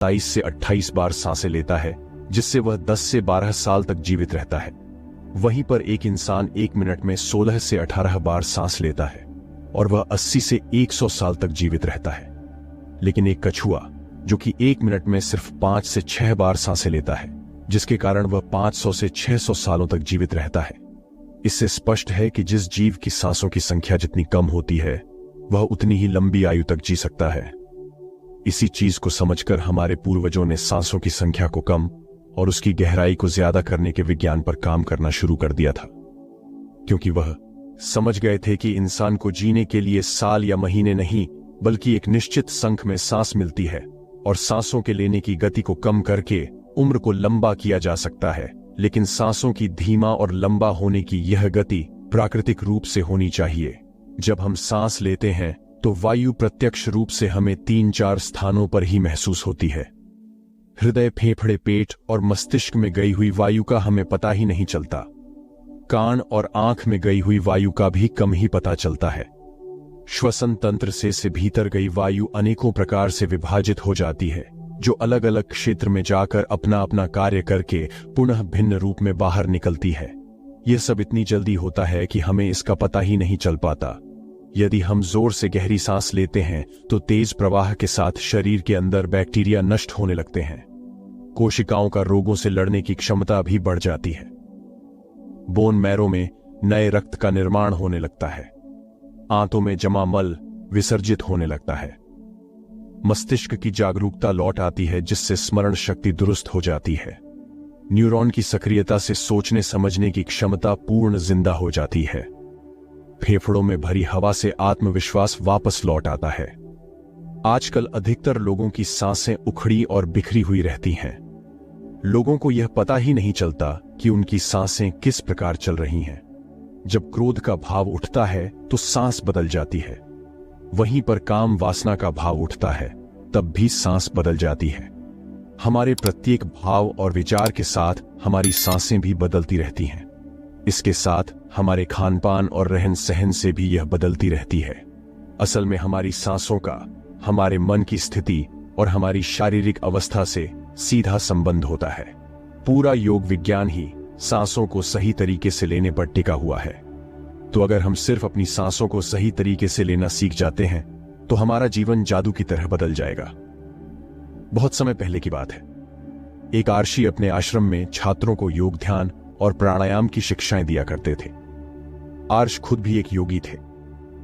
23 से 28 बार सांसें लेता है, जिससे वह 10 से 12 साल तक जीवित रहता है। वहीं पर एक इंसान 1 मिनट में 16 से 18 बार सांस लेता है और वह 80 से 100 साल तक जीवित रहता है। लेकिन एक कछुआ जो कि 1 मिनट में सिर्फ 5 से 6 बार सांसें लेता है, जिसके कारण वह 500 से 600 सालों तक जीवित रहता है। इससे स्पष्ट है कि जिस जीव की सांसों की संख्या जितनी कम होती है, वह उतनी ही लंबी आयु तक जी सकता है। इसी चीज को समझकर हमारे पूर्वजों ने सांसों की संख्या को कम और उसकी गहराई को ज्यादा करने के विज्ञान पर काम करना शुरू कर दिया था, क्योंकि वह समझ गए थे कि इंसान को जीने के लिए साल या महीने नहीं, बल्कि एक निश्चित संख्या में सांस मिलती है और सांसों के लेने की गति को कम करके उम्र को लंबा किया जा सकता है। लेकिन सांसों की धीमा और लंबा होने की यह गति प्राकृतिक रूप से होनी चाहिए। जब हम सांस लेते हैं तो वायु प्रत्यक्ष रूप से हमें 3-4 स्थानों पर ही महसूस होती है। हृदय, फेफड़े, पेट और मस्तिष्क में गई हुई वायु का हमें पता ही नहीं चलता। कान और आंख में गई हुई वायु का भी कम ही पता चलता है। श्वसन तंत्र से भीतर गई वायु अनेकों प्रकार से विभाजित हो जाती है, जो अलग अलग क्षेत्र में जाकर अपना अपना कार्य करके पुनः भिन्न रूप में बाहर निकलती है। यह सब इतनी जल्दी होता है कि हमें इसका पता ही नहीं चल पाता। यदि हम जोर से गहरी सांस लेते हैं तो तेज प्रवाह के साथ शरीर के अंदर बैक्टीरिया नष्ट होने लगते हैं। कोशिकाओं का रोगों से लड़ने की क्षमता भी बढ़ जाती है। बोन मैरो में नए रक्त का निर्माण होने लगता है। आंतों में जमा मल विसर्जित होने लगता है। मस्तिष्क की जागरूकता लौट आती है, जिससे स्मरण शक्ति दुरुस्त हो जाती है। न्यूरॉन की सक्रियता से सोचने समझने की क्षमता पूर्ण जिंदा हो जाती है। फेफड़ों में भरी हवा से आत्मविश्वास वापस लौट आता है। आजकल अधिकतर लोगों की सांसें उखड़ी और बिखरी हुई रहती हैं। लोगों को यह पता ही नहीं चलता कि उनकी सांसें किस प्रकार चल रही हैं। जब क्रोध का भाव उठता है तो सांस बदल जाती है। वहीं पर काम वासना का भाव उठता है, तब भी सांस बदल जाती है। हमारे प्रत्येक भाव और विचार के साथ हमारी सांसें भी बदलती रहती हैं। इसके साथ हमारे खानपान और रहन सहन से भी यह बदलती रहती है। असल में हमारी सांसों का हमारे मन की स्थिति और हमारी शारीरिक अवस्था से सीधा संबंध होता है। पूरा योग विज्ञान ही सांसों को सही तरीके से लेने पर टिका हुआ है। तो अगर हम सिर्फ अपनी सांसों को सही तरीके से लेना सीख जाते हैं तो हमारा जीवन जादू की तरह बदल जाएगा। बहुत समय पहले की बात है। एक आर्षि अपने आश्रम में छात्रों को योग, ध्यान और प्राणायाम की शिक्षाएं दिया करते थे। आर्ष खुद भी एक योगी थे।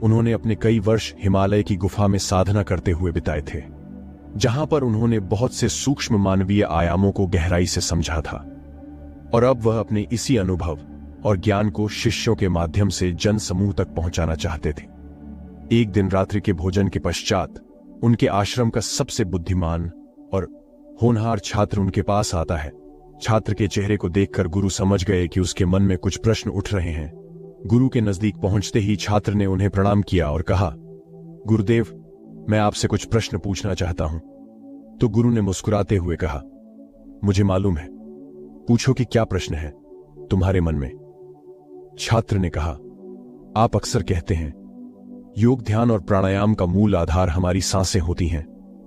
उन्होंने अपने कई वर्ष हिमालय की गुफा में साधना करते हुए बिताए थे, जहां पर उन्होंने बहुत से सूक्ष्म मानवीय आयामों को गहराई से समझा था। और अब वह अपने इसी अनुभव और ज्ञान को शिष्यों के माध्यम से जन समूह तक पहुंचाना चाहते थे। एक दिन रात्रि के भोजन के पश्चात उनके आश्रम का सबसे बुद्धिमान और होनहार छात्र उनके पास आता है। छात्र के चेहरे को देखकर गुरु समझ गए कि उसके मन में कुछ प्रश्न उठ रहे हैं। गुरु के नजदीक पहुंचते ही छात्र ने उन्हें प्रणाम किया और कहा, गुरुदेव, मैं आपसे कुछ प्रश्न पूछना चाहता हूं। तो गुरु ने मुस्कुराते हुए कहा, मुझे मालूम है, पूछो कि क्या प्रश्न है तुम्हारे मन में। छात्र ने कहा, आप अक्सर कहते हैं योग, ध्यान और प्राणायाम का मूल आधार हमारी सांसें होती हैं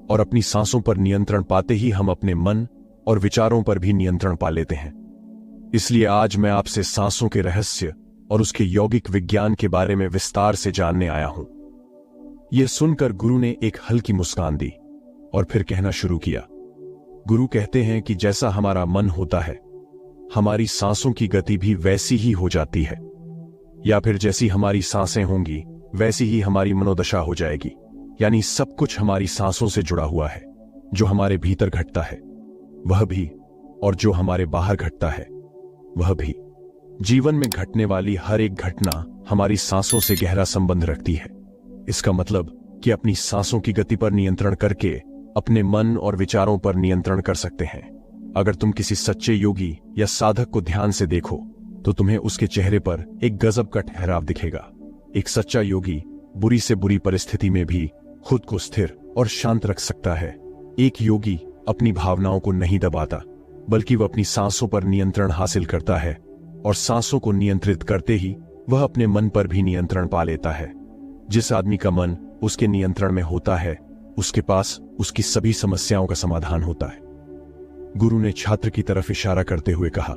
और अपनी सांसों पर नियंत्रण पाते ही हम अपने मन और विचारों पर भी नियंत्रण पा लेते हैं। इसलिए आज मैं आपसे सांसों के रहस्य और उसके यौगिक विज्ञान के बारे में विस्तार से जानने आया हूं। यह सुनकर गुरु ने एक हल्की मुस्कान दी और फिर कहना शुरू किया। गुरु कहते हैं कि जैसा हमारा मन होता है, हमारी सांसों की गति भी वैसी ही हो जाती है, या फिर जैसी हमारी सांसें होंगी वैसी ही हमारी मनोदशा हो जाएगी। यानी सब कुछ हमारी सांसों से जुड़ा हुआ है। जो हमारे भीतर घटता है वह भी, और जो हमारे बाहर घटता है वह भी। जीवन में घटने वाली हर एक घटना हमारी सांसों से गहरा संबंध रखती है। इसका मतलब कि अपनी सांसों की गति पर नियंत्रण करके अपने मन और विचारों पर नियंत्रण कर सकते हैं। अगर तुम किसी सच्चे योगी या साधक को ध्यान से देखो तो तुम्हें उसके चेहरे पर एक गजब का ठहराव दिखेगा। एक सच्चा योगी बुरी से बुरी परिस्थिति में भी खुद को स्थिर और शांत रख सकता है। एक योगी अपनी भावनाओं को नहीं दबाता, बल्कि वह अपनी सांसों पर नियंत्रण हासिल करता है, और सांसों को नियंत्रित करते ही वह अपने मन पर भी नियंत्रण पा लेता है। जिस आदमी का मन उसके नियंत्रण में होता है उसके पास उसकी सभी समस्याओं का समाधान होता है। गुरु ने छात्र की तरफ इशारा करते हुए कहा,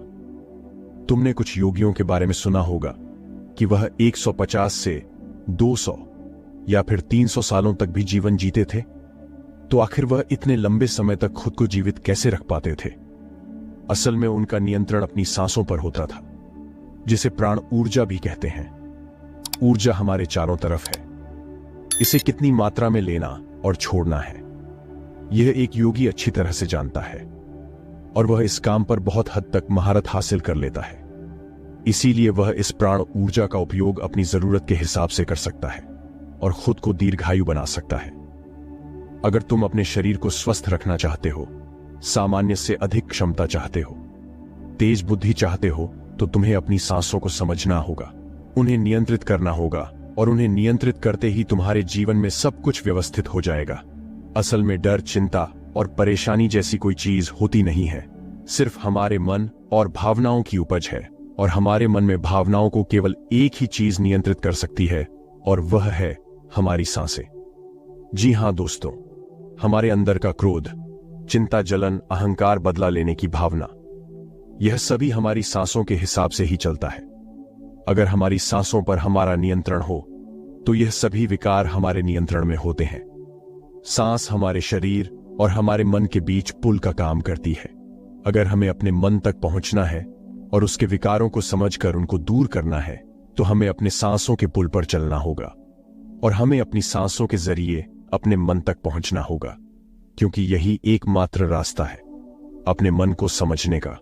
तुमने कुछ योगियों के बारे में सुना होगा कि वह 150 से 200 या फिर 300 सालों तक भी जीवन जीते थे। तो आखिर वह इतने लंबे समय तक खुद को जीवित कैसे रख पाते थे? असल में उनका नियंत्रण अपनी सांसों पर होता था, जिसे प्राण ऊर्जा भी कहते हैं। ऊर्जा हमारे चारों तरफ है, इसे कितनी मात्रा में लेना और छोड़ना है, यह एक योगी अच्छी तरह से जानता है और वह इस काम पर बहुत हद तक महारत हासिल कर लेता है। इसीलिए वह इस प्राण ऊर्जा का उपयोग अपनी जरूरत के हिसाब से कर सकता है और खुद को दीर्घायु बना सकता है। अगर तुम अपने शरीर को स्वस्थ रखना चाहते हो, सामान्य से अधिक क्षमता चाहते हो, तेज बुद्धि चाहते हो, तो तुम्हें अपनी सांसों को समझना होगा, उन्हें नियंत्रित करना होगा और उन्हें नियंत्रित करते ही तुम्हारे जीवन में सब कुछ व्यवस्थित हो जाएगा। असल में डर, चिंता और परेशानी जैसी कोई चीज होती नहीं है, सिर्फ हमारे मन और भावनाओं की उपज है और हमारे मन में भावनाओं को केवल एक ही चीज नियंत्रित कर सकती है और वह है हमारी सांसें। जी हां दोस्तों, हमारे अंदर का क्रोध, चिंता, जलन, अहंकार, बदला लेने की भावना, यह सभी हमारी सांसों के हिसाब से ही चलता है। अगर हमारी सांसों पर हमारा नियंत्रण हो तो यह सभी विकार हमारे नियंत्रण में होते हैं। सांस हमारे शरीर और हमारे मन के बीच पुल का काम करती है। अगर हमें अपने मन तक पहुंचना है और उसके विकारों को समझकर उनको दूर करना है, तो हमें अपने सांसों के पुल पर चलना होगा और हमें अपनी सांसों के जरिए अपने मन तक पहुंचना होगा, क्योंकि यही एकमात्र रास्ता है अपने मन को समझने का।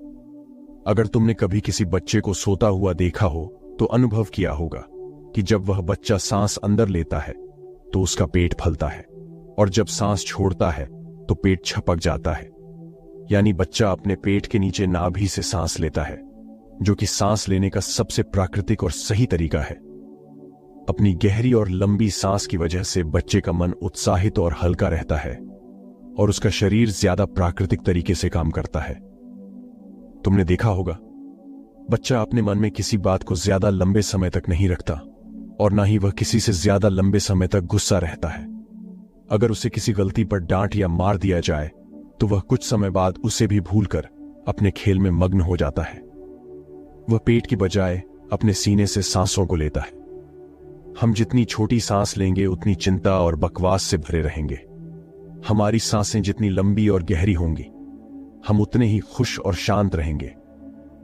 अगर तुमने कभी किसी बच्चे को सोता हुआ देखा हो तो अनुभव किया होगा कि जब वह बच्चा सांस अंदर लेता है तो उसका पेट फलता है और जब सांस छोड़ता है तो पेट छपक जाता है। यानी बच्चा अपने पेट के नीचे नाभि से सांस लेता है, जो कि सांस लेने का सबसे प्राकृतिक और सही तरीका है। अपनी गहरी और लंबी सांस की वजह से बच्चे का मन उत्साहित और हल्का रहता है और उसका शरीर ज्यादा प्राकृतिक तरीके से काम करता है। तुमने देखा होगा, बच्चा अपने मन में किसी बात को ज्यादा लंबे समय तक नहीं रखता और ना ही वह किसी से ज्यादा लंबे समय तक गुस्सा रहता है। अगर उसे किसी गलती पर डांट या मार दिया जाए तो वह कुछ समय बाद उसे भी भूलकर अपने खेल में मग्न हो जाता है। वह पेट की बजाय अपने सीने से सांसों को लेता है। हम जितनी छोटी सांस लेंगे उतनी चिंता और बकवास से भरे रहेंगे। हमारी सांसें जितनी लंबी और गहरी होंगी, हम उतने ही खुश और शांत रहेंगे।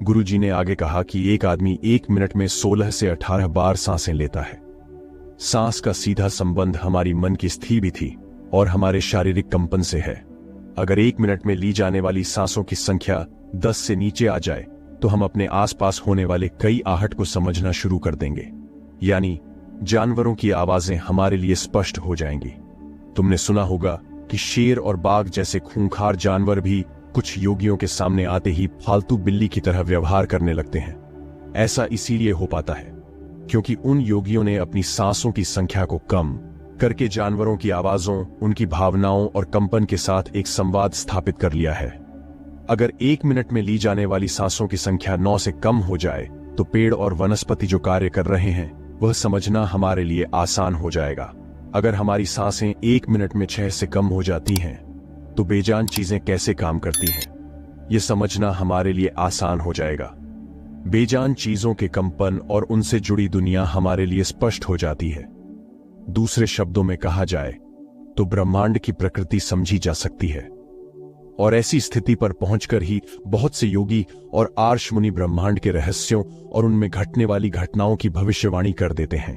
गुरुजी ने आगे कहा कि एक आदमी 1 मिनट में 16 से 18 बार सांसें लेता है। सांस का सीधा संबंध हमारी मन की स्थिति और हमारे शारीरिक कंपन से है। अगर 1 मिनट में ली जाने वाली सांसों की संख्या 10 से नीचे आ जाए तो हम अपने आसपास होने वाले कई आहट को समझना शुरू कर देंगे, यानी जानवरों की आवाजें हमारे लिए स्पष्ट हो जाएंगी। तुमने सुना होगा कि शेर और बाघ जैसे खूंखार जानवर भी कुछ योगियों के सामने आते ही फालतू बिल्ली की तरह व्यवहार करने लगते हैं। ऐसा इसीलिए हो पाता है क्योंकि उन योगियों ने अपनी सांसों की संख्या को कम करके जानवरों की आवाजों, उनकी भावनाओं और कंपन के साथ एक संवाद स्थापित कर लिया है। अगर 1 मिनट में ली जाने वाली सांसों की संख्या 9 से कम हो जाए तो पेड़ और वनस्पति जो कार्य कर रहे हैं वह समझना हमारे लिए आसान हो जाएगा। अगर हमारी सांसें 1 मिनट में 6 से कम हो जाती हैं तो बेजान चीजें कैसे काम करती हैं, यह समझना हमारे लिए आसान हो जाएगा। बेजान चीजों के कंपन और उनसे जुड़ी दुनिया हमारे लिए स्पष्ट हो जाती है। दूसरे शब्दों में कहा जाए तो ब्रह्मांड की प्रकृति समझी जा सकती है और ऐसी स्थिति पर पहुंचकर ही बहुत से योगी और आर्ष मुनि ब्रह्मांड के रहस्यों और उनमें घटने वाली घटनाओं की भविष्यवाणी कर देते हैं।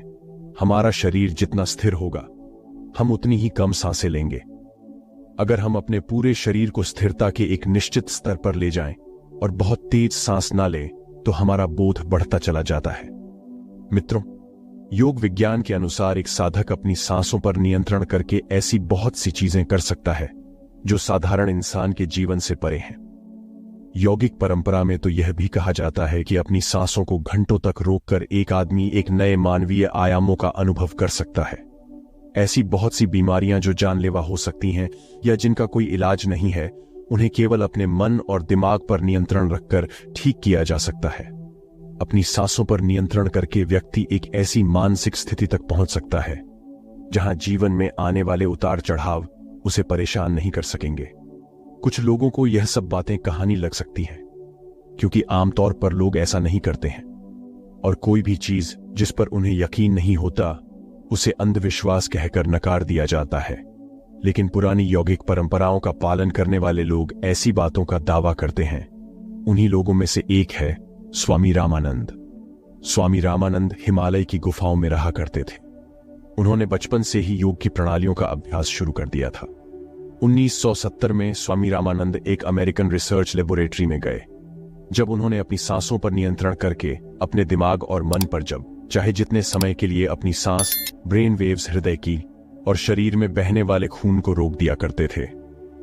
हमारा शरीर जितना स्थिर होगा, हम उतनी ही कम सांसें लेंगे। अगर हम अपने पूरे शरीर को स्थिरता के एक निश्चित स्तर पर ले जाएं और बहुत तेज सांस ना लें तो हमारा बोध बढ़ता चला जाता है। मित्रों, योग विज्ञान के अनुसार एक साधक अपनी सांसों पर नियंत्रण करके ऐसी बहुत सी चीजें कर सकता है जो साधारण इंसान के जीवन से परे हैं। यौगिक परंपरा में तो यह भी कहा जाता है कि अपनी सांसों को घंटों तक रोककर एक आदमी एक नए मानवीय आयामों का अनुभव कर सकता है। ऐसी बहुत सी बीमारियां जो जानलेवा हो सकती हैं या जिनका कोई इलाज नहीं है, उन्हें केवल अपने मन और दिमाग पर नियंत्रण रखकर ठीक किया जा सकता है। अपनी सांसों पर नियंत्रण करके व्यक्ति एक ऐसी मानसिक स्थिति तक पहुंच सकता है जहां जीवन में आने वाले उतार चढ़ाव उसे परेशान नहीं कर सकेंगे। कुछ लोगों को यह सब बातें कहानी लग सकती हैं, क्योंकि आमतौर पर लोग ऐसा नहीं करते हैं, और कोई भी चीज जिस पर उन्हें यकीन नहीं होता उसे अंधविश्वास कहकर नकार दिया जाता है। लेकिन पुरानी यौगिक परंपराओं का पालन करने वाले लोग ऐसी बातों का दावा करते हैं। उन्हीं लोगों में से एक है स्वामी रामानंद। स्वामी रामानंद हिमालय की गुफाओं में रहा करते थे। उन्होंने बचपन से ही योग की प्रणालियों का अभ्यास शुरू कर दिया था। 1970 में स्वामी रामानंद एक अमेरिकन रिसर्च लेबोरेटरी में गए। जब उन्होंने अपनी सांसों पर नियंत्रण करके अपने दिमाग और मन पर जब चाहे जितने समय के लिए अपनी सांस, ब्रेन वेव्स, हृदय की और शरीर में बहने वाले खून को रोक दिया करते थे,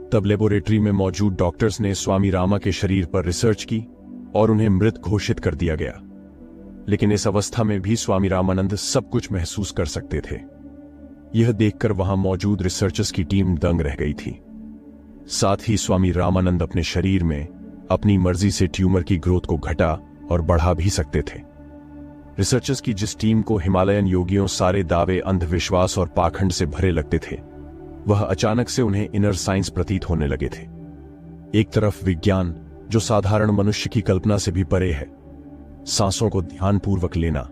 तब लेबोरेटरी में मौजूद डॉक्टर्स ने स्वामी रामा के शरीर पर रिसर्च की और उन्हें मृत घोषित कर दिया गया। लेकिन इस अवस्था में भी स्वामी रामानंद सब कुछ महसूस कर सकते थे। यह देखकर वहां मौजूद रिसर्चर्स की टीम दंग रह गई थी। साथ ही स्वामी रामानंद अपने शरीर में अपनी मर्जी से ट्यूमर की ग्रोथ को घटा और बढ़ा भी सकते थे। रिसर्चर्स की जिस टीम को हिमालयन योगियों सारे दावे, अंधविश्वास और पाखंड से भरे लगते थे, वह अचानक से उन्हें इनर साइंस प्रतीत होने लगे थे। एक तरफ विज्ञान जो साधारण मनुष्य की कल्पना से भी परे है, सांसों को ध्यानपूर्वक लेना,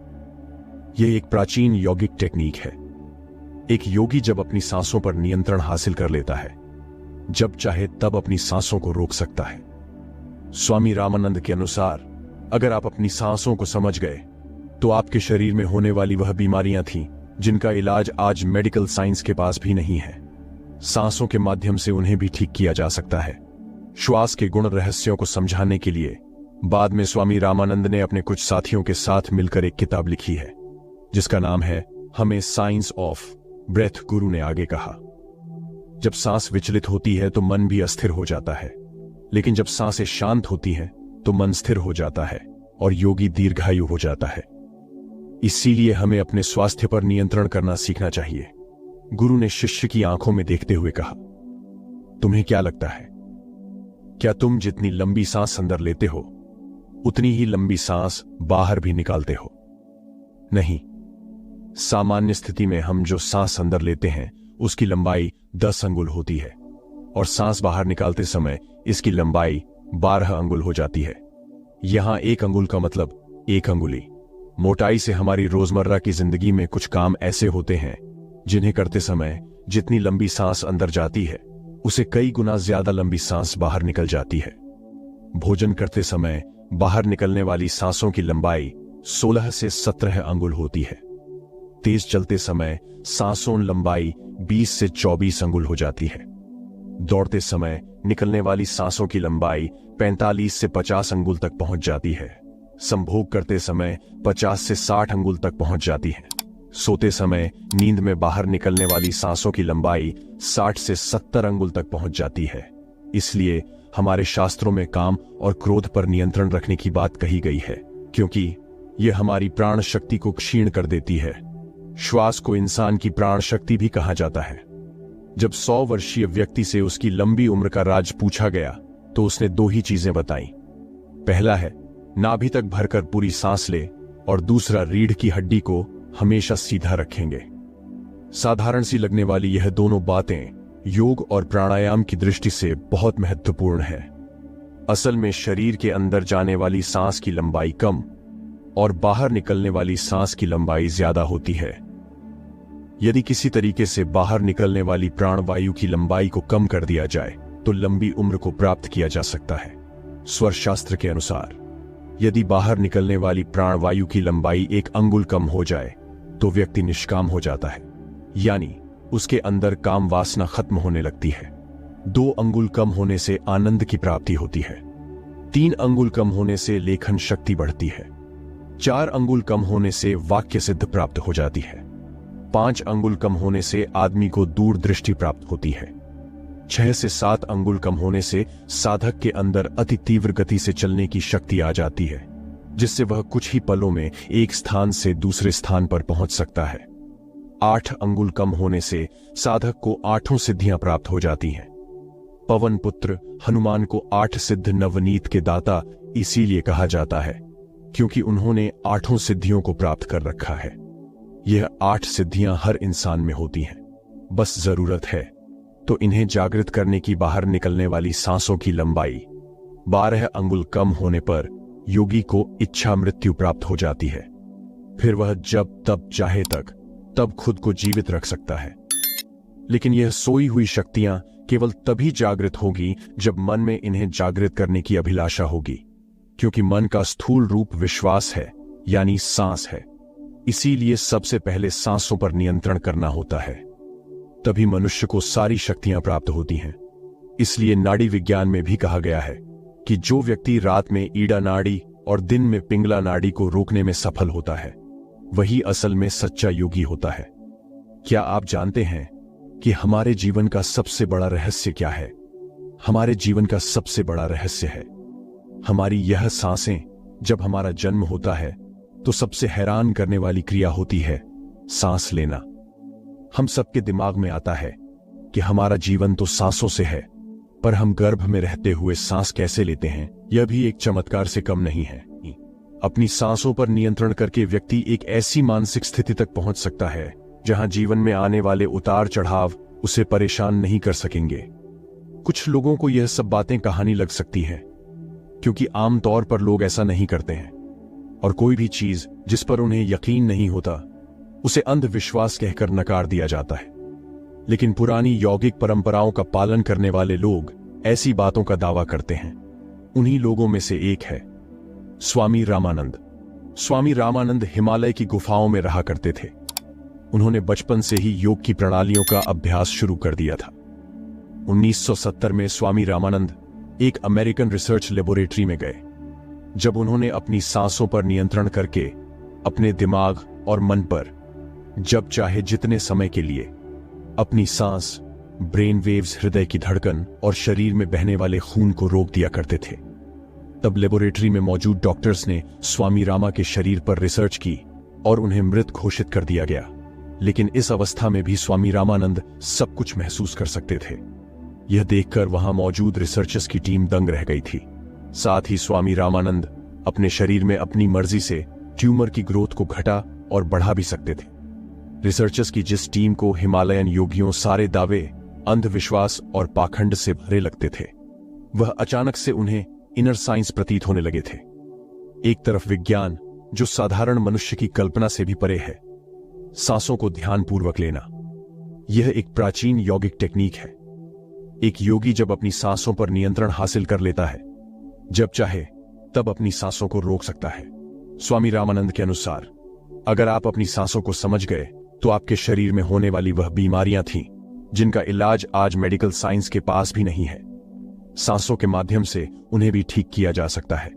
यह एक प्राचीन यौगिक टेक्निक है। एक योगी जब अपनी सांसों पर नियंत्रण हासिल कर लेता है, जब चाहे तब अपनी सांसों को रोक सकता है। स्वामी रामानंद के अनुसार अगर आप अपनी सांसों को समझ गए तो आपके शरीर में होने वाली वह बीमारियां थीं जिनका इलाज आज मेडिकल साइंस के पास भी नहीं है, सांसों के माध्यम से उन्हें भी ठीक किया जा सकता है। श्वास के गुण रहस्यों को समझाने के लिए बाद में स्वामी रामानंद ने अपने कुछ साथियों के साथ मिलकर एक किताब लिखी है जिसका नाम है हमें साइंस ऑफ ब्रेथ। गुरु ने आगे कहा, जब सांस विचलित होती है तो मन भी अस्थिर हो जाता है, लेकिन जब सांसें शांत होती हैं तो मन स्थिर हो जाता है और योगी दीर्घायु हो जाता है। इसीलिए हमें अपने स्वास्थ्य पर नियंत्रण करना सीखना चाहिए। गुरु ने शिष्य की आंखों में देखते हुए कहा, तुम्हें क्या लगता है, क्या तुम जितनी लंबी सांस अंदर लेते हो उतनी ही लंबी सांस बाहर भी निकालते हो? नहीं। सामान्य स्थिति में हम जो सांस अंदर लेते हैं उसकी लंबाई 10 अंगुल होती है और सांस बाहर निकालते समय इसकी लंबाई 12 अंगुल हो जाती है। यहां 1 अंगुल का मतलब 1 अंगुली। मोटाई से हमारी रोजमर्रा की जिंदगी में कुछ काम ऐसे होते हैं जिन्हें करते समय जितनी लंबी सांस अंदर जाती है उसे कई गुना ज्यादा लंबी सांस बाहर निकल जाती है। भोजन करते समय बाहर निकलने वाली सांसों की लंबाई 16 से 17 अंगुल होती है। तेज चलते समय सांसों लंबाई 20 से 24 अंगुल हो जाती है। दौड़ते समय निकलने वाली सांसों की लंबाई 45 से 50 अंगुल तक पहुंच जाती है। संभोग करते समय 50 से 60 अंगुल तक पहुंच जाती है। सोते समय नींद में बाहर निकलने वाली सांसों की लंबाई 60 से 70 अंगुल तक पहुंच जाती है। इसलिए हमारे शास्त्रों में काम और क्रोध पर नियंत्रण रखने की बात कही गई है, क्योंकि यह हमारी प्राण शक्ति को क्षीण कर देती है। श्वास को इंसान की प्राण शक्ति भी कहा जाता है। जब 100 वर्षीय व्यक्ति से उसकी लंबी उम्र का राज पूछा गया तो उसने 2 ही चीजें बताई। पहला है नाभि तक भरकर पूरी सांस ले, और दूसरा रीढ़ की हड्डी को हमेशा सीधा रखेंगे। साधारण सी लगने वाली यह दोनों बातें योग और प्राणायाम की दृष्टि से बहुत महत्वपूर्ण है। असल में शरीर के अंदर जाने वाली सांस की लंबाई कम और बाहर निकलने वाली सांस की लंबाई ज्यादा होती है। यदि किसी तरीके से बाहर निकलने वाली प्राणवायु की लंबाई को कम कर दिया जाए तो लंबी उम्र को प्राप्त किया जा सकता है। स्वर शास्त्र के अनुसार यदि बाहर निकलने वाली प्राणवायु की लंबाई 1 अंगुल कम हो जाए तो व्यक्ति निष्काम हो जाता है, यानी उसके अंदर काम वासना खत्म होने लगती है। 2 अंगुल कम होने से आनंद की प्राप्ति होती है। 3 अंगुल कम होने से लेखन शक्ति बढ़ती है। 4 अंगुल कम होने से वाक्य सिद्ध प्राप्त हो जाती है। 5 अंगुल कम होने से आदमी को दूरदृष्टि प्राप्त होती है। 6 से 7 अंगुल कम होने से साधक के अंदर अति तीव्र गति से चलने की शक्ति आ जाती है, जिससे वह कुछ ही पलों में एक स्थान से दूसरे स्थान पर पहुंच सकता है। 8 अंगुल कम होने से साधक को 8 सिद्धियां प्राप्त हो जाती हैं। पवन पुत्र हनुमान को 8 सिद्ध नवनीत के दाता इसीलिए कहा जाता है क्योंकि उन्होंने 8 सिद्धियों को प्राप्त कर रखा है। यह 8 सिद्धियां हर इंसान में होती हैं, बस जरूरत है तो इन्हें जागृत करने की बाहर निकलने वाली सांसों की लंबाई 12 अंगुल कम होने पर योगी को इच्छा मृत्यु प्राप्त हो जाती है। फिर वह जब तब चाहे तब खुद को जीवित रख सकता है। लेकिन यह सोई हुई शक्तियां केवल तभी जागृत होगी जब मन में इन्हें जागृत करने की अभिलाषा होगी, क्योंकि मन का स्थूल रूप विश्वास है, यानी सांस है। इसीलिए सबसे पहले सांसों पर नियंत्रण करना होता है, तभी मनुष्य को सारी शक्तियां प्राप्त होती हैं। इसलिए नाड़ी विज्ञान में भी कहा गया है कि जो व्यक्ति रात में ईड़ा नाड़ी और दिन में पिंगला नाड़ी को रोकने में सफल होता है, वही असल में सच्चा योगी होता है। क्या आप जानते हैं कि हमारे जीवन का सबसे बड़ा रहस्य क्या है? हमारे जीवन का सबसे बड़ा रहस्य है हमारी यह सांसें। जब हमारा जन्म होता है तो सबसे हैरान करने वाली क्रिया होती है सांस लेना। हम सबके दिमाग में आता है कि हमारा जीवन तो सांसों से है, पर हम गर्भ में रहते हुए सांस कैसे लेते हैं, यह भी एक चमत्कार से कम नहीं है। अपनी सांसों पर नियंत्रण करके व्यक्ति एक ऐसी मानसिक स्थिति तक पहुंच सकता है जहां जीवन में आने वाले उतार चढ़ाव उसे परेशान नहीं कर सकेंगे। कुछ लोगों को यह सब बातें कहानी लग सकती हैं, क्योंकि आमतौर पर लोग ऐसा नहीं करते हैं, और कोई भी चीज जिस पर उन्हें यकीन नहीं होता उसे अंधविश्वास कहकर नकार दिया जाता है। लेकिन पुरानी यौगिक परंपराओं का पालन करने वाले लोग ऐसी बातों का दावा करते हैं। उन्हीं लोगों में से एक है स्वामी रामानंद। स्वामी रामानंद हिमालय की गुफाओं में रहा करते थे। उन्होंने बचपन से ही योग की प्रणालियों का अभ्यास शुरू कर दिया था। 1970 में स्वामी रामानंद एक अमेरिकन रिसर्च लेबोरेटरी में गए। जब उन्होंने अपनी सांसों पर नियंत्रण करके अपने दिमाग और मन पर जब चाहे जितने समय के लिए अपनी सांस, ब्रेन वेव्स, हृदय की धड़कन और शरीर में बहने वाले खून को रोक दिया करते थे, तब लेबोरेटरी में मौजूद डॉक्टर्स ने स्वामी रामा के शरीर पर रिसर्च की और उन्हें मृत घोषित कर दिया गया। लेकिन इस अवस्था में भी स्वामी रामानंद सब कुछ महसूस कर सकते थे। यह देखकर वहां मौजूद रिसर्चर्स की टीम दंग रह गई थी। साथ ही स्वामी रामानंद अपने शरीर में अपनी मर्जी से ट्यूमर की ग्रोथ को घटा और बढ़ा भी सकते थे। रिसर्चर्स की जिस टीम को हिमालयन योगियों सारे दावे, अंधविश्वास और पाखंड से भरे लगते थे, वह अचानक से उन्हें इनर साइंस प्रतीत होने लगे थे। एक तरफ विज्ञान जो साधारण मनुष्य की कल्पना से भी परे है, सांसों को ध्यानपूर्वक लेना, यह एक प्राचीन यौगिक टेक्निक है। एक योगी जब अपनी सांसों पर नियंत्रण हासिल कर लेता है, जब चाहे तब अपनी सांसों को रोक सकता है। स्वामी रामानंद के अनुसार अगर आप अपनी सांसों को समझ गए तो आपके शरीर में होने वाली वह बीमारियां थीं जिनका इलाज आज मेडिकल साइंस के पास भी नहीं है, सांसों के माध्यम से उन्हें भी ठीक किया जा सकता है।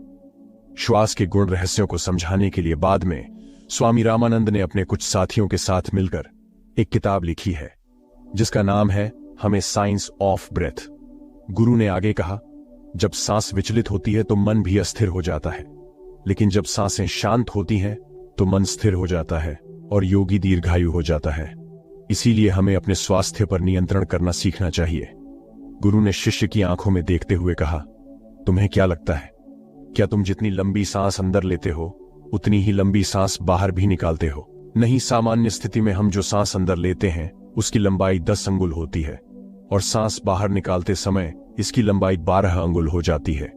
श्वास के गुण रहस्यों को समझाने के लिए बाद में स्वामी रामानंद ने अपने कुछ साथियों के साथ मिलकर एक किताब लिखी है जिसका नाम है हमें साइंस ऑफ ब्रेथ। गुरु ने आगे कहा, जब सांस विचलित होती है तो मन भी अस्थिर हो जाता है, लेकिन जब सांसें शांत होती हैं तो मन स्थिर हो जाता है और योगी दीर्घायु हो जाता है। इसीलिए हमें अपने स्वास्थ्य पर नियंत्रण करना सीखना चाहिए। गुरु ने शिष्य की आंखों में देखते हुए कहा, तुम्हें क्या लगता है, क्या तुम जितनी लंबी सांस अंदर लेते हो उतनी ही लंबी सांस बाहर भी निकालते हो? नहीं, सामान्य स्थिति में हम जो सांस अंदर लेते हैं उसकी लंबाई 10 अंगुल होती है और सांस बाहर निकालते समय इसकी लंबाई 12 अंगुल हो जाती है।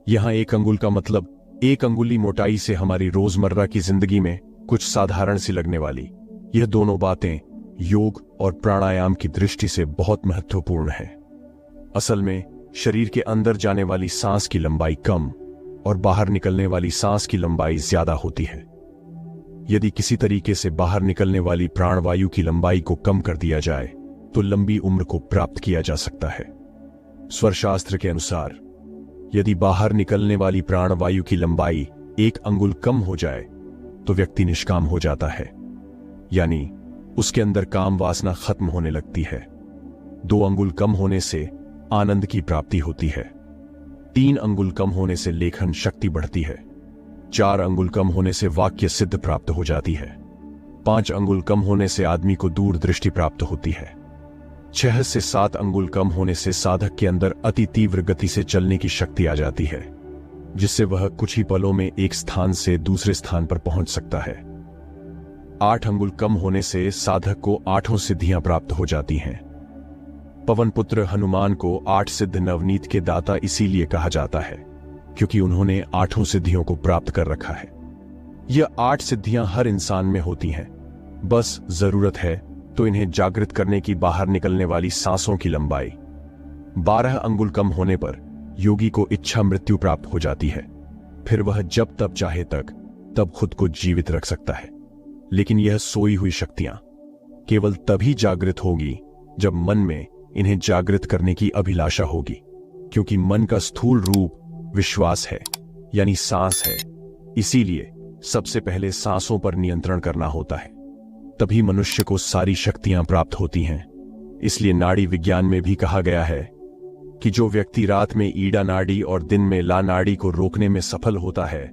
यहां 1 अंगुल का मतलब 1 अंगुली मोटाई से हमारी रोजमर्रा की जिंदगी में कुछ साधारण सी लगने वाली। यह दोनों बातें योग और प्राणायाम की दृष्टि से बहुत महत्वपूर्ण है। असल में शरीर के अंदर जाने वाली सांस की लंबाई कम और बाहर निकलने वाली सांस की लंबाई ज्यादा होती है। यदि किसी तरीके से बाहर निकलने वाली प्राणवायु की लंबाई को कम कर दिया जाए तो लंबी उम्र को प्राप्त किया जा सकता है। स्वरशास्त्र के अनुसार यदि बाहर निकलने वाली प्राणवायु की लंबाई 1 अंगुल कम हो जाए तो व्यक्ति निष्काम हो जाता है, यानी उसके अंदर काम वासना खत्म होने लगती है। 2 अंगुल कम होने से आनंद की प्राप्ति होती है। 3 अंगुल कम होने से लेखन शक्ति बढ़ती है। 4 अंगुल कम होने से वाक्य सिद्ध प्राप्त हो जाती है। 5 अंगुल कम होने से आदमी को दूरदृष्टि प्राप्त होती है। 6 से 7 अंगुल कम होने से साधक के अंदर अति तीव्र गति से चलने की शक्ति आ जाती है, जिससे वह कुछ ही पलों में एक स्थान से दूसरे स्थान पर पहुंच सकता है। 8 अंगुल कम होने से साधक को 8 सिद्धियां प्राप्त हो जाती हैं। पवन पुत्र हनुमान को 8 सिद्ध नवनीत के दाता इसीलिए कहा जाता है क्योंकि उन्होंने 8 सिद्धियों को प्राप्त कर रखा है। यह 8 सिद्धियां हर इंसान में होती हैं, बस जरूरत है तो इन्हें जागृत करने की बाहर निकलने वाली सांसों की लंबाई। 12 अंगुल कम होने पर योगी को इच्छा मृत्यु प्राप्त हो जाती है। फिर वह जब तब चाहे तब खुद को जीवित रख सकता है। लेकिन यह सोई हुई शक्तियां केवल तभी जागृत होगी जब मन में इन्हें जागृत करने की अभिलाषा होगी, क्योंकि मन का स्थूल रूप विश्वास है, यानी सांस है। इसीलिए सबसे पहले सांसों पर नियंत्रण करना होता है, तभी मनुष्य को सारी शक्तियां प्राप्त होती हैं। इसलिए नाड़ी विज्ञान में भी कहा गया है कि जो व्यक्ति रात में ईड़ा नाड़ी और दिन में ला नाड़ी को रोकने में सफल होता है,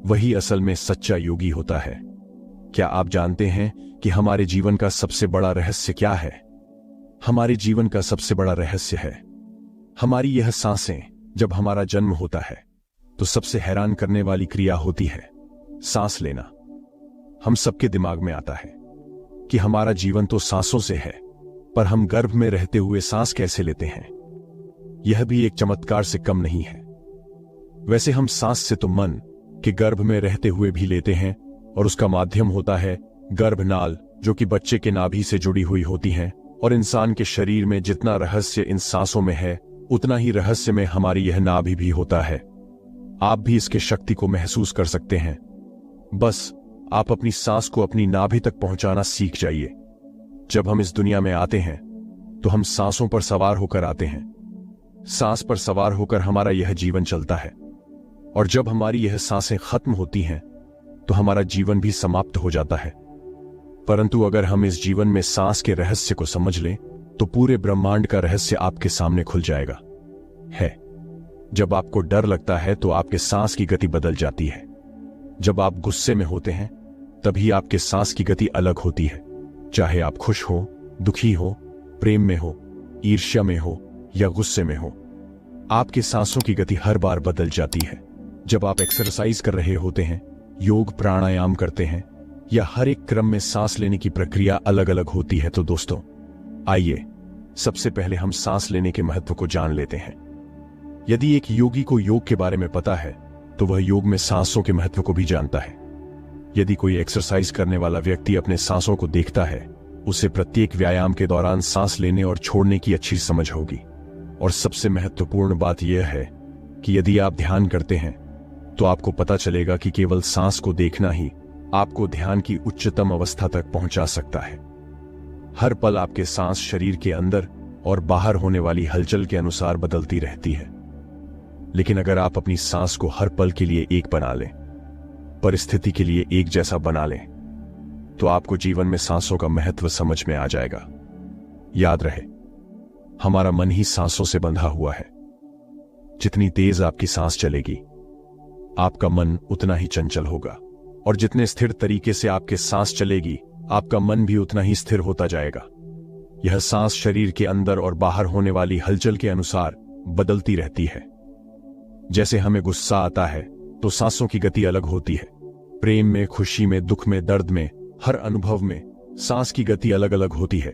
वही असल में सच्चा योगी होता है। क्या आप जानते हैं कि हमारे जीवन का सबसे बड़ा रहस्य क्या है? हमारे जीवन का सबसे बड़ा रहस्य है हमारी यह सांसें। जब हमारा जन्म होता है तो सबसे हैरान करने वाली क्रिया होती है सांस लेना। हम सबके दिमाग में आता है कि हमारा जीवन तो सांसों से है, पर हम गर्भ में रहते हुए सांस कैसे लेते हैं, यह भी एक चमत्कार से कम नहीं है। वैसे हम सांस से तो मन के गर्भ में रहते हुए भी लेते हैं, और उसका माध्यम होता है गर्भनाल, जो कि बच्चे के नाभि से जुड़ी हुई होती है। और इंसान के शरीर में जितना रहस्य इन सांसों में है, उतना ही रहस्य में हमारी यह नाभि भी होता है। आप भी इसके शक्ति को महसूस कर सकते हैं। बस आप अपनी सांस को अपनी नाभि तक पहुंचाना सीख जाइए। जब हम इस दुनिया में आते हैं तो हम सांसों पर सवार होकर आते हैं। सांस पर सवार होकर हमारा यह जीवन चलता है, और जब हमारी यह सांसें खत्म होती हैं तो हमारा जीवन भी समाप्त हो जाता है। परंतु अगर हम इस जीवन में सांस के रहस्य को समझ लें तो पूरे ब्रह्मांड का रहस्य आपके सामने खुल जाएगा। जब आपको डर लगता है तो आपके सांस की गति बदल जाती है। जब आप गुस्से में होते हैं तभी आपके सांस की गति अलग होती है। चाहे आप खुश हो, दुखी हो, प्रेम में हो, ईर्ष्या में हो या गुस्से में हो, आपके सांसों की गति हर बार बदल जाती है। जब आप एक्सरसाइज कर रहे होते हैं, योग प्राणायाम करते हैं, या हर एक क्रम में सांस लेने की प्रक्रिया अलग अलग होती है। तो दोस्तों, आइए सबसे पहले हम सांस लेने के महत्व को जान लेते हैं। यदि एक योगी को योग के बारे में पता है तो वह योग में सांसों के महत्व को भी जानता है। यदि कोई एक्सरसाइज करने वाला व्यक्ति अपने सांसों को देखता है, उसे प्रत्येक व्यायाम के दौरान सांस लेने और छोड़ने की अच्छी समझ होगी। और सबसे महत्वपूर्ण बात यह है कि यदि आप ध्यान करते हैं तो आपको पता चलेगा कि केवल सांस को देखना ही आपको ध्यान की उच्चतम अवस्था तक पहुंचा सकता है। हर पल आपके सांस शरीर के अंदर और बाहर होने वाली हलचल के अनुसार बदलती रहती है। लेकिन अगर आप अपनी सांस को हर पल के लिए एक बना लें, परिस्थिति के लिए एक जैसा बना लें, तो आपको जीवन में सांसों का महत्व समझ में आ जाएगा। याद रहे, हमारा मन ही सांसों से बंधा हुआ है। जितनी तेज आपकी सांस चलेगी, आपका मन उतना ही चंचल होगा, और जितने स्थिर तरीके से आपके सांस चलेगी, आपका मन भी उतना ही स्थिर होता जाएगा। यह सांस शरीर के अंदर और बाहर होने वाली हलचल के अनुसार बदलती रहती है। जैसे हमें गुस्सा आता है तो सांसों की गति अलग होती है। प्रेम में, खुशी में, दुख में, दर्द में, हर अनुभव में सांस की गति अलग अलग होती है।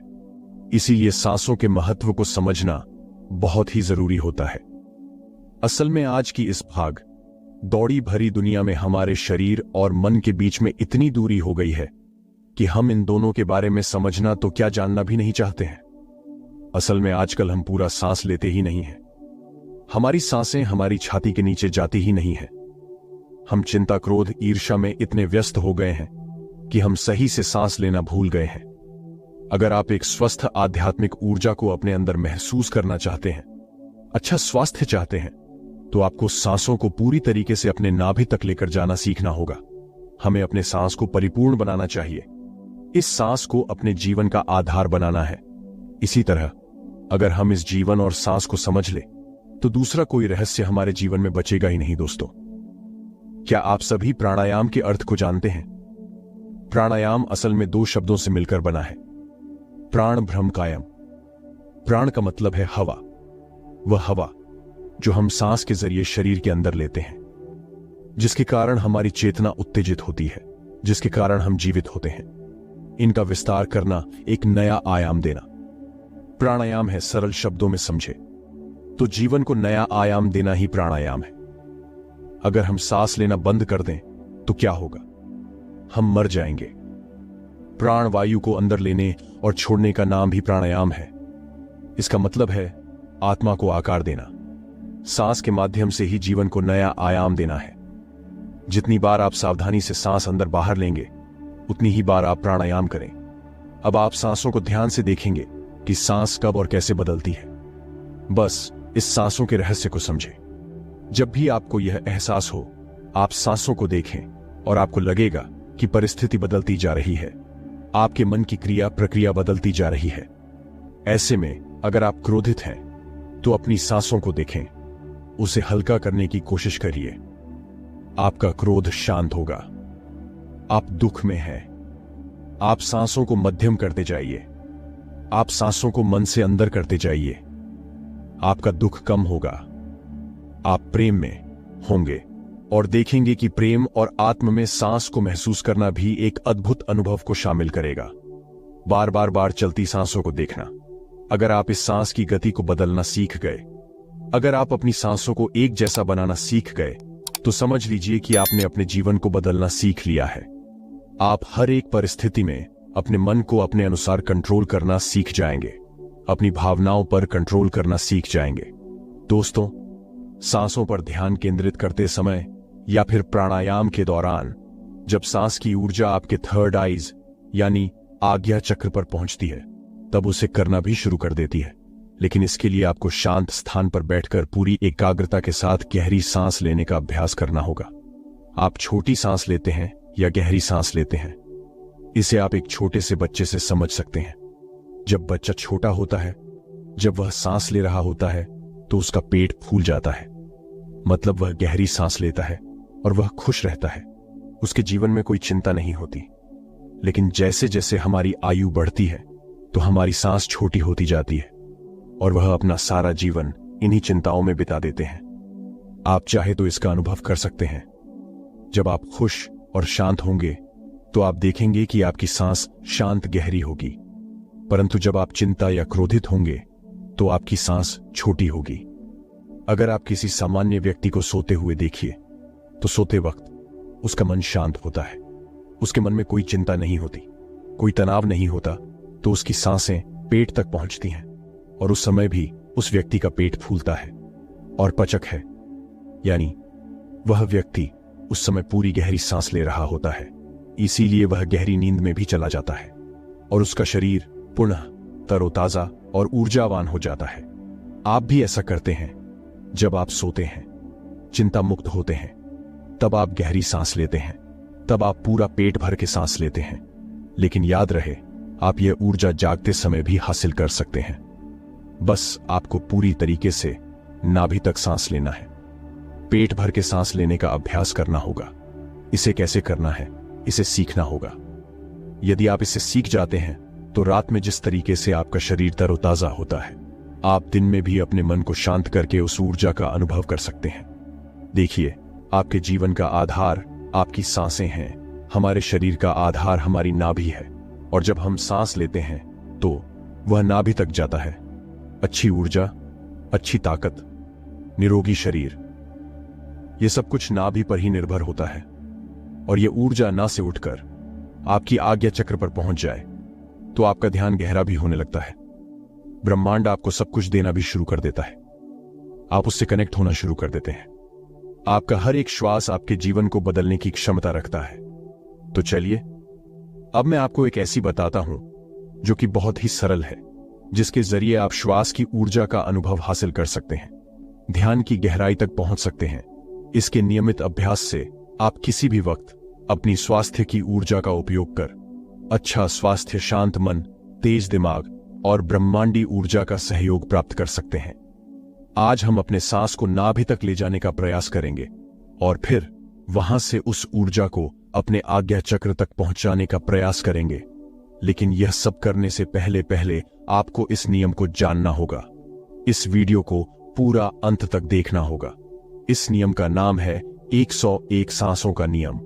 इसीलिए सांसों के महत्व को समझना बहुत ही जरूरी होता है। असल में आज की इस भाग दौड़ी भरी दुनिया में हमारे शरीर और मन के बीच में इतनी दूरी हो गई है कि हम इन दोनों के बारे में समझना तो क्या जानना भी नहीं चाहते हैं। असल में आजकल हम पूरा सांस लेते ही नहीं हैं। हमारी सांसें हमारी छाती के नीचे जाती ही नहीं है। हम चिंता, क्रोध, ईर्ष्या में इतने व्यस्त हो गए हैं कि हम सही से सांस लेना भूल गए हैं। अगर आप एक स्वस्थ आध्यात्मिक ऊर्जा को अपने अंदर महसूस करना चाहते हैं, अच्छा स्वास्थ्य चाहते हैं, तो आपको सांसों को पूरी तरीके से अपने नाभि तक लेकर जाना सीखना होगा। हमें अपने सांस को परिपूर्ण बनाना चाहिए। इस सांस को अपने जीवन का आधार बनाना है। इसी तरह अगर हम इस जीवन और सांस को समझ ले तो दूसरा कोई रहस्य हमारे जीवन में बचेगा ही नहीं। दोस्तों, क्या आप सभी प्राणायाम के अर्थ को जानते हैं? प्राणायाम असल में 2 शब्दों से मिलकर बना है, प्राण ब्रह्म कायम। प्राण का मतलब है हवा, वह हवा जो हम सांस के जरिए शरीर के अंदर लेते हैं, जिसके कारण हमारी चेतना उत्तेजित होती है, जिसके कारण हम जीवित होते हैं। इनका विस्तार करना, एक नया आयाम देना। प्राणायाम है, सरल शब्दों में समझे तो जीवन को नया आयाम देना ही प्राणायाम है। अगर हम सांस लेना बंद कर दें तो क्या होगा? हम मर जाएंगे। प्राण वायु को अंदर लेने और छोड़ने का नाम भी प्राणायाम है। इसका मतलब है आत्मा को आकार देना। सांस के माध्यम से ही जीवन को नया आयाम देना है। जितनी बार आप सावधानी से सांस अंदर बाहर लेंगे उतनी ही बार आप प्राणायाम करें। अब आप सांसों को ध्यान से देखेंगे कि सांस कब और कैसे बदलती है। बस इस सांसों के रहस्य को समझें। जब भी आपको यह एहसास हो, आप सांसों को देखें और आपको लगेगा कि परिस्थिति बदलती जा रही है, आपके मन की क्रिया प्रक्रिया बदलती जा रही है। ऐसे में अगर आप क्रोधित हैं तो अपनी सांसों को देखें, उसे हल्का करने की कोशिश करिए। आपका क्रोध शांत होगा। आप दुख में हैं, आप सांसों को मध्यम करते जाइए। आप सांसों को मन से अंदर करते जाइए। आपका दुख कम होगा। आप प्रेम में होंगे और देखेंगे कि प्रेम और आत्म में सांस को महसूस करना भी एक अद्भुत अनुभव को शामिल करेगा। बार बार बार चलती सांसों को देखना। अगर आप इस सांस की गति को बदलना सीख गए, अगर आप अपनी सांसों को एक जैसा बनाना सीख गए, तो समझ लीजिए कि आपने अपने जीवन को बदलना सीख लिया है। आप हर एक परिस्थिति में अपने मन को अपने अनुसार कंट्रोल करना सीख जाएंगे, अपनी भावनाओं पर कंट्रोल करना सीख जाएंगे। दोस्तों, सांसों पर ध्यान केंद्रित करते समय या फिर प्राणायाम के दौरान जब सांस की ऊर्जा आपके थर्ड आईज यानी आज्ञा चक्र पर पहुंचती है, तब उसे करना भी शुरू कर देती है। लेकिन इसके लिए आपको शांत स्थान पर बैठकर पूरी एकाग्रता के साथ गहरी सांस लेने का अभ्यास करना होगा। आप छोटी सांस लेते हैं या गहरी सांस लेते हैं, इसे आप एक छोटे से बच्चे से समझ सकते हैं। जब बच्चा छोटा होता है, जब वह सांस ले रहा होता है, तो उसका पेट फूल जाता है। मतलब वह गहरी सांस लेता है और वह खुश रहता है। उसके जीवन में कोई चिंता नहीं होती। लेकिन जैसे जैसे हमारी आयु बढ़ती है तो हमारी सांस छोटी होती जाती है और वह अपना सारा जीवन इन्हीं चिंताओं में बिता देते हैं। आप चाहे तो इसका अनुभव कर सकते हैं। जब आप खुश और शांत होंगे तो आप देखेंगे कि आपकी सांस शांत गहरी होगी, परंतु जब आप चिंता या क्रोधित होंगे तो आपकी सांस छोटी होगी। अगर आप किसी सामान्य व्यक्ति को सोते हुए देखिए तो सोते वक्त उसका मन शांत होता है। उसके मन में कोई चिंता नहीं होती, कोई तनाव नहीं होता, तो उसकी सांसें पेट तक पहुंचती हैं और उस समय भी उस व्यक्ति का पेट फूलता है और पचक है, यानी वह व्यक्ति उस समय पूरी गहरी सांस ले रहा होता है। इसीलिए वह गहरी नींद में भी चला जाता है और उसका शरीर पुनः तरोताजा और ऊर्जावान हो जाता है। आप भी ऐसा करते हैं। जब आप सोते हैं, चिंता मुक्त होते हैं, तब आप गहरी सांस लेते हैं, तब आप पूरा पेट भर के सांस लेते हैं। लेकिन याद रहे, आप यह ऊर्जा जागते समय भी हासिल कर सकते हैं। बस आपको पूरी तरीके से नाभि तक सांस लेना है। पेट भर के सांस लेने का अभ्यास करना होगा। इसे कैसे करना है, इसे सीखना होगा। यदि आप इसे सीख जाते हैं तो रात में जिस तरीके से आपका शरीर तरोताजा होता है, आप दिन में भी अपने मन को शांत करके उस ऊर्जा का अनुभव कर सकते हैं। देखिए, आपके जीवन का आधार आपकी सांसें हैं। हमारे शरीर का आधार हमारी नाभि है और जब हम सांस लेते हैं तो वह नाभि तक जाता है। अच्छी ऊर्जा, अच्छी ताकत, निरोगी शरीर, यह सब कुछ नाभि पर ही निर्भर होता है। और यह ऊर्जा ना से उठकर आपकी आज्ञा चक्र पर पहुंच जाए तो आपका ध्यान गहरा भी होने लगता है। ब्रह्मांड आपको सब कुछ देना भी शुरू कर देता है। आप उससे कनेक्ट होना शुरू कर देते हैं। आपका हर एक श्वास आपके जीवन को बदलने की क्षमता रखता है। तो चलिए, अब मैं आपको एक ऐसी बताता हूं जो कि बहुत ही सरल है, जिसके जरिए आप श्वास की ऊर्जा का अनुभव हासिल कर सकते हैं, ध्यान की गहराई तक पहुंच सकते हैं। इसके नियमित अभ्यास से आप किसी भी वक्त अपनी स्वास्थ्य की ऊर्जा का उपयोग कर अच्छा स्वास्थ्य, शांत मन, तेज दिमाग और ब्रह्मांडी ऊर्जा का सहयोग प्राप्त कर सकते हैं। आज हम अपने सांस को नाभि तक ले जाने का प्रयास करेंगे और फिर वहां से उस ऊर्जा को अपने आज्ञा चक्र तक पहुंचाने का प्रयास करेंगे। लेकिन यह सब करने से पहले पहले आपको इस नियम को जानना होगा। इस वीडियो को पूरा अंत तक देखना होगा। इस नियम का नाम है 101 सांसों का नियम।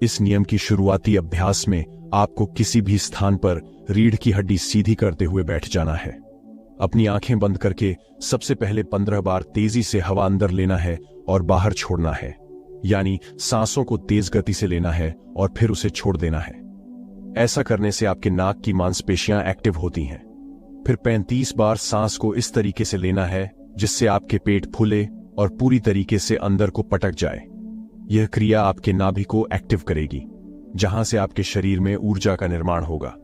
इस नियम की शुरुआती अभ्यास में आपको किसी भी स्थान पर रीढ़ की हड्डी सीधी करते हुए बैठ जाना है। अपनी आंखें बंद करके सबसे पहले 15 बार तेजी से हवा अंदर लेना है और बाहर छोड़ना है, यानी सांसों को तेज गति से लेना है और फिर उसे छोड़ देना है। ऐसा करने से आपके नाक की मांसपेशियां एक्टिव होती हैं। फिर 35 बार सांस को इस तरीके से लेना है जिससे आपके पेट फूले और पूरी तरीके से अंदर को पटक जाए। यह क्रिया आपके नाभि को एक्टिव करेगी, जहां से आपके शरीर में ऊर्जा का निर्माण होगा।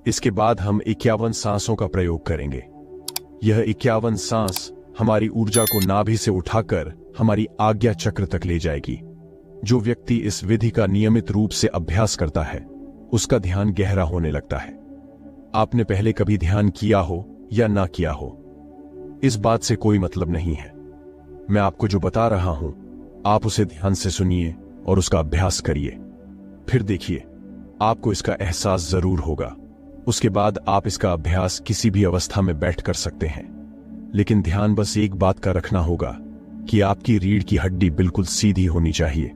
इसके बाद हम 51 सांसों का प्रयोग करेंगे। यह 51 सांस हमारी ऊर्जा को नाभि से उठाकर हमारी आज्ञा चक्र तक ले जाएगी। जो व्यक्ति इस विधि का नियमित रूप से अभ्यास करता है, उसका ध्यान गहरा होने लगता है। आपने पहले कभी ध्यान किया हो या ना किया हो, इस बात से कोई मतलब नहीं है। मैं आपको जो बता रहा हूं, आप उसे ध्यान से सुनिए और उसका अभ्यास करिए। फिर देखिए, आपको इसका एहसास जरूर होगा। उसके बाद आप इसका अभ्यास किसी भी अवस्था में बैठ कर सकते हैं। लेकिन ध्यान बस एक बात का रखना होगा कि आपकी रीढ़ की हड्डी बिल्कुल सीधी होनी चाहिए।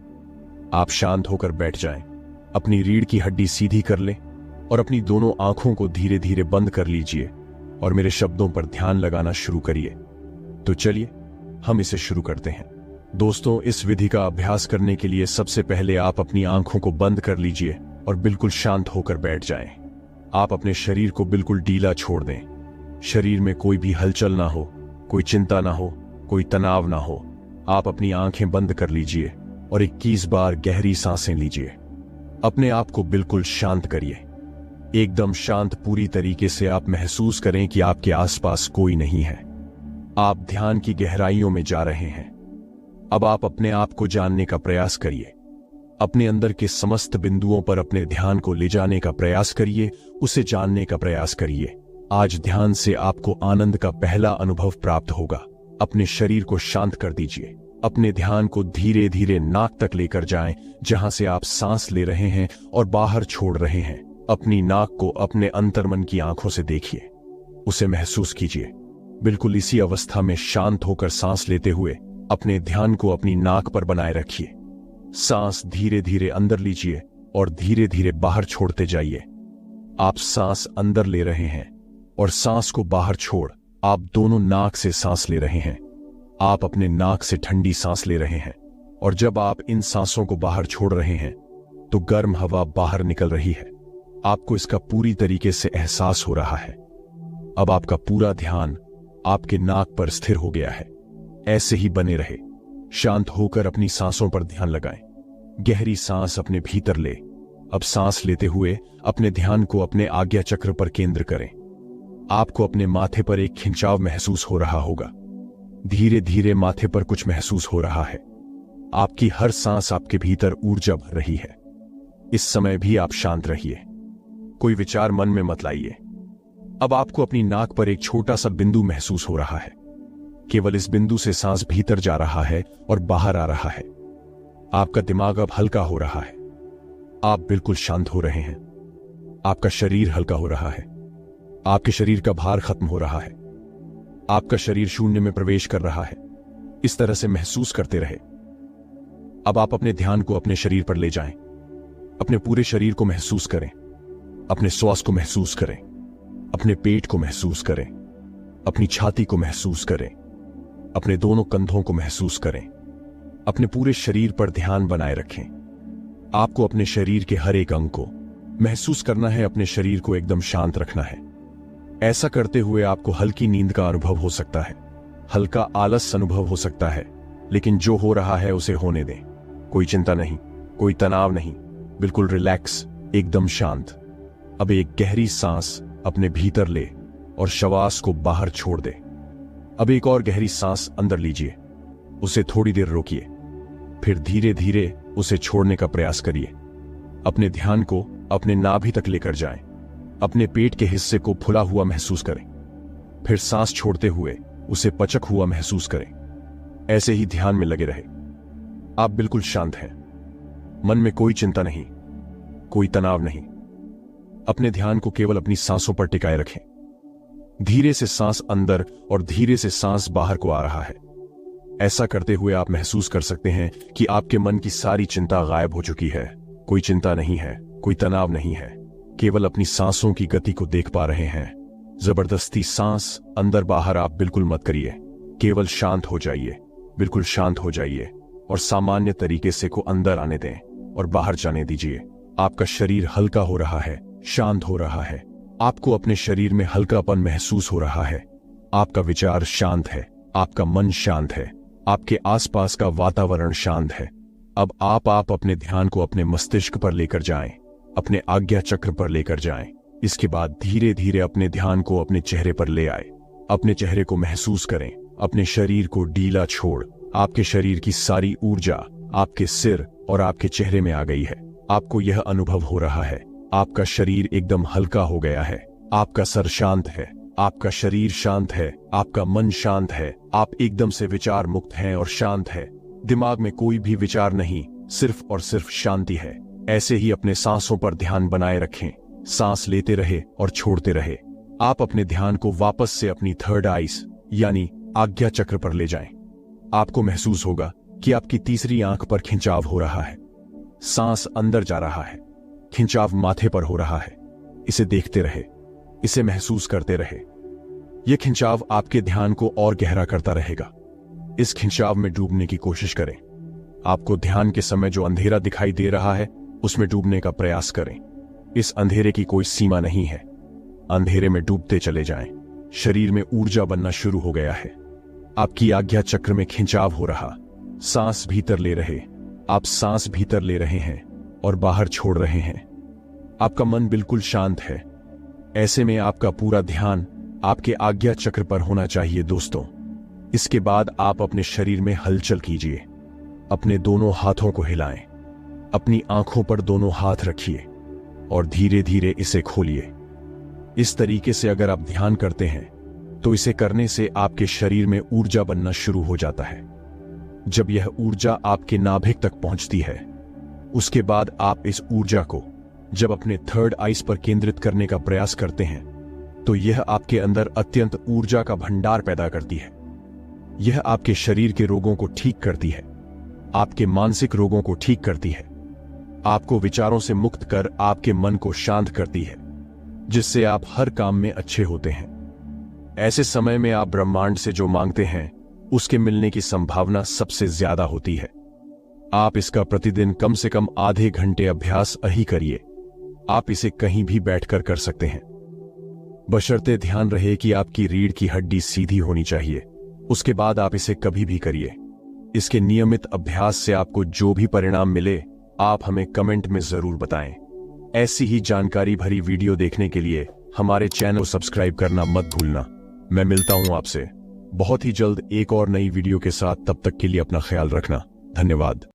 आप शांत होकर बैठ जाएं, अपनी रीढ़ की हड्डी सीधी कर लें और अपनी दोनों आंखों को धीरे धीरे बंद कर लीजिए और मेरे शब्दों पर ध्यान लगाना शुरू करिए। तो चलिए हम इसे शुरू करते हैं। दोस्तों, इस विधि का अभ्यास करने के लिए सबसे पहले आप अपनी आंखों को बंद कर लीजिए और बिल्कुल शांत होकर बैठ जाएं। आप अपने शरीर को बिल्कुल ढीला छोड़ दें। शरीर में कोई भी हलचल ना हो, कोई चिंता ना हो, कोई तनाव ना हो। आप अपनी आंखें बंद कर लीजिए और 21 बार गहरी सांसें लीजिए। अपने आप को बिल्कुल शांत करिए, एकदम शांत। पूरी तरीके से आप महसूस करें कि आपके आसपास कोई नहीं है। आप ध्यान की गहराइयों में जा रहे हैं। अब आप अपने आप को जानने का प्रयास करिए। अपने अंदर के समस्त बिंदुओं पर अपने ध्यान को ले जाने का प्रयास करिए, उसे जानने का प्रयास करिए। आज ध्यान से आपको आनंद का पहला अनुभव प्राप्त होगा। अपने शरीर को शांत कर दीजिए। अपने ध्यान को धीरे धीरे नाक तक लेकर जाएं, जहां से आप सांस ले रहे हैं और बाहर छोड़ रहे हैं। अपनी नाक को अपने अंतर्मन की आंखों से देखिए, उसे महसूस कीजिए। बिल्कुल इसी अवस्था में शांत होकर सांस लेते हुए अपने ध्यान को अपनी नाक पर बनाए रखिए। सांस धीरे धीरे अंदर लीजिए और धीरे धीरे बाहर छोड़ते जाइए। आप सांस अंदर ले रहे हैं और सांस को बाहर छोड़ आप दोनों नाक से सांस ले रहे हैं। आप अपने नाक से ठंडी सांस ले रहे हैं और जब आप इन सांसों को बाहर छोड़ रहे हैं तो गर्म हवा बाहर निकल रही है। आपको इसका पूरी तरीके से एहसास हो रहा है। अब आपका पूरा ध्यान आपके नाक पर स्थिर हो गया है। ऐसे ही बने रहे। शांत होकर अपनी सांसों पर ध्यान लगाएं। गहरी सांस अपने भीतर ले। अब सांस लेते हुए अपने ध्यान को अपने आज्ञा चक्र पर केंद्र करें। आपको अपने माथे पर एक खिंचाव महसूस हो रहा होगा। धीरे धीरे माथे पर कुछ महसूस हो रहा है। आपकी हर सांस आपके भीतर ऊर्जा भर रही है। इस समय भी आप शांत रहिए, कोई विचार मन में मत लाइए। अब आपको अपनी नाक पर एक छोटा सा बिंदु महसूस हो रहा है। केवल इस बिंदु से सांस भीतर जा रहा है और बाहर आ रहा है। आपका दिमाग अब हल्का हो रहा है। आप बिल्कुल शांत हो रहे हैं। आपका शरीर हल्का हो रहा है। आपके शरीर का भार खत्म हो रहा है। आपका शरीर शून्य में प्रवेश कर रहा है। इस तरह से महसूस करते रहे। अब आप अपने ध्यान को अपने शरीर पर ले जाएं। अपने पूरे शरीर को महसूस करें। अपने श्वास को महसूस करें। अपने पेट को महसूस करें। अपनी छाती को महसूस करें। अपने दोनों कंधों को महसूस करें। अपने पूरे शरीर पर ध्यान बनाए रखें। आपको अपने शरीर के हर एक अंग को महसूस करना है। अपने शरीर को एकदम शांत रखना है। ऐसा करते हुए आपको हल्की नींद का अनुभव हो सकता है, हल्का आलस अनुभव हो सकता है, लेकिन जो हो रहा है उसे होने दें। कोई चिंता नहीं, कोई तनाव नहीं, बिल्कुल रिलैक्स, एकदम शांत। अब एक गहरी सांस अपने भीतर ले और श्वास को बाहर छोड़ दे। अब एक और गहरी सांस अंदर लीजिए, उसे थोड़ी देर रोकिए, फिर धीरे धीरे उसे छोड़ने का प्रयास करिए। अपने ध्यान को अपने नाभि तक लेकर जाएं। अपने पेट के हिस्से को फुला हुआ महसूस करें। फिर सांस छोड़ते हुए उसे पचक हुआ महसूस करें। ऐसे ही ध्यान में लगे रहे। आप बिल्कुल शांत हैं। मन में कोई चिंता नहीं, कोई तनाव नहीं। अपने ध्यान को केवल अपनी सांसों पर टिकाए रखें। धीरे से सांस अंदर और धीरे से सांस बाहर को आ रहा है। ऐसा करते हुए आप महसूस कर सकते हैं कि आपके मन की सारी चिंता गायब हो चुकी है। कोई चिंता नहीं है, कोई तनाव नहीं है। केवल अपनी सांसों की गति को देख पा रहे हैं। जबरदस्ती सांस अंदर बाहर आप बिल्कुल मत करिए। केवल शांत हो जाइए, बिल्कुल शांत हो जाइए और सामान्य तरीके से को अंदर आने दें और बाहर जाने दीजिए। आपका शरीर हल्का हो रहा है, शांत हो रहा है। आपको अपने शरीर में हल्कापन महसूस हो रहा है। आपका विचार शांत है, आपका मन शांत है, आपके आसपास का वातावरण शांत है। अब आप अपने ध्यान को अपने मस्तिष्क पर लेकर जाएं, अपने आज्ञा चक्र पर लेकर जाएं। इसके बाद धीरे धीरे अपने ध्यान को अपने चेहरे पर ले आए। अपने चेहरे को महसूस करें, अपने शरीर को ढीला छोड़। आपके शरीर की सारी ऊर्जा आपके सिर और आपके चेहरे में आ गई है। आपको यह अनुभव हो रहा है, आपका शरीर एकदम हल्का हो गया है। आपका सर शांत है, आपका शरीर शांत है, आपका मन शांत है। आप एकदम से विचार मुक्त हैं और शांत है। दिमाग में कोई भी विचार नहीं, सिर्फ और सिर्फ शांति है। ऐसे ही अपने सांसों पर ध्यान बनाए रखें। सांस लेते रहे और छोड़ते रहे। आप अपने ध्यान को वापस से अपनी थर्ड आइज यानी आज्ञा चक्र पर ले जाएं। आपको महसूस होगा कि आपकी तीसरी आंख पर खिंचाव हो रहा है। सांस अंदर जा रहा है, खिंचाव माथे पर हो रहा है। इसे देखते रहे, इसे महसूस करते रहे। यह खिंचाव आपके ध्यान को और गहरा करता रहेगा। इस खिंचाव में डूबने की कोशिश करें। आपको ध्यान के समय जो अंधेरा दिखाई दे रहा है उसमें डूबने का प्रयास करें। इस अंधेरे की कोई सीमा नहीं है। अंधेरे में डूबते चले जाएं। शरीर में ऊर्जा बनना शुरू हो गया है। आपकी आज्ञा चक्र में खिंचाव हो रहा। सांस भीतर ले रहे, आप सांस भीतर ले रहे हैं और बाहर छोड़ रहे हैं। आपका मन बिल्कुल शांत है। ऐसे में आपका पूरा ध्यान आपके आज्ञा चक्र पर होना चाहिए दोस्तों। इसके बाद आप अपने शरीर में हलचल कीजिए। अपने दोनों हाथों को हिलाएं। अपनी आंखों पर दोनों हाथ रखिए और धीरे धीरे इसे खोलिए। इस तरीके से अगर आप ध्यान करते हैं तो इसे करने से आपके शरीर में ऊर्जा बनना शुरू हो जाता है। जब यह ऊर्जा आपके नाभिक तक पहुंचती है, उसके बाद आप इस ऊर्जा को जब अपने थर्ड आइज पर केंद्रित करने का प्रयास करते हैं तो यह आपके अंदर अत्यंत ऊर्जा का भंडार पैदा करती है। यह आपके शरीर के रोगों को ठीक करती है, आपके मानसिक रोगों को ठीक करती है, आपको विचारों से मुक्त कर आपके मन को शांत करती है, जिससे आप हर काम में अच्छे होते हैं। ऐसे समय में आप ब्रह्मांड से जो मांगते हैं उसके मिलने की संभावना सबसे ज्यादा होती है। आप इसका प्रतिदिन कम से कम आधे घंटे अभ्यास ही करिए। आप इसे कहीं भी बैठकर कर सकते हैं, बशर्ते ध्यान रहे कि आपकी रीढ़ की हड्डी सीधी होनी चाहिए। उसके बाद आप इसे कभी भी करिए। इसके नियमित अभ्यास से आपको जो भी परिणाम मिले आप हमें कमेंट में जरूर बताएं। ऐसी ही जानकारी भरी वीडियो देखने के लिए हमारे चैनल को सब्सक्राइब करना मत भूलना। मैं मिलता हूं आपसे बहुत ही जल्द एक और नई वीडियो के साथ। तब तक के लिए अपना ख्याल रखना। धन्यवाद।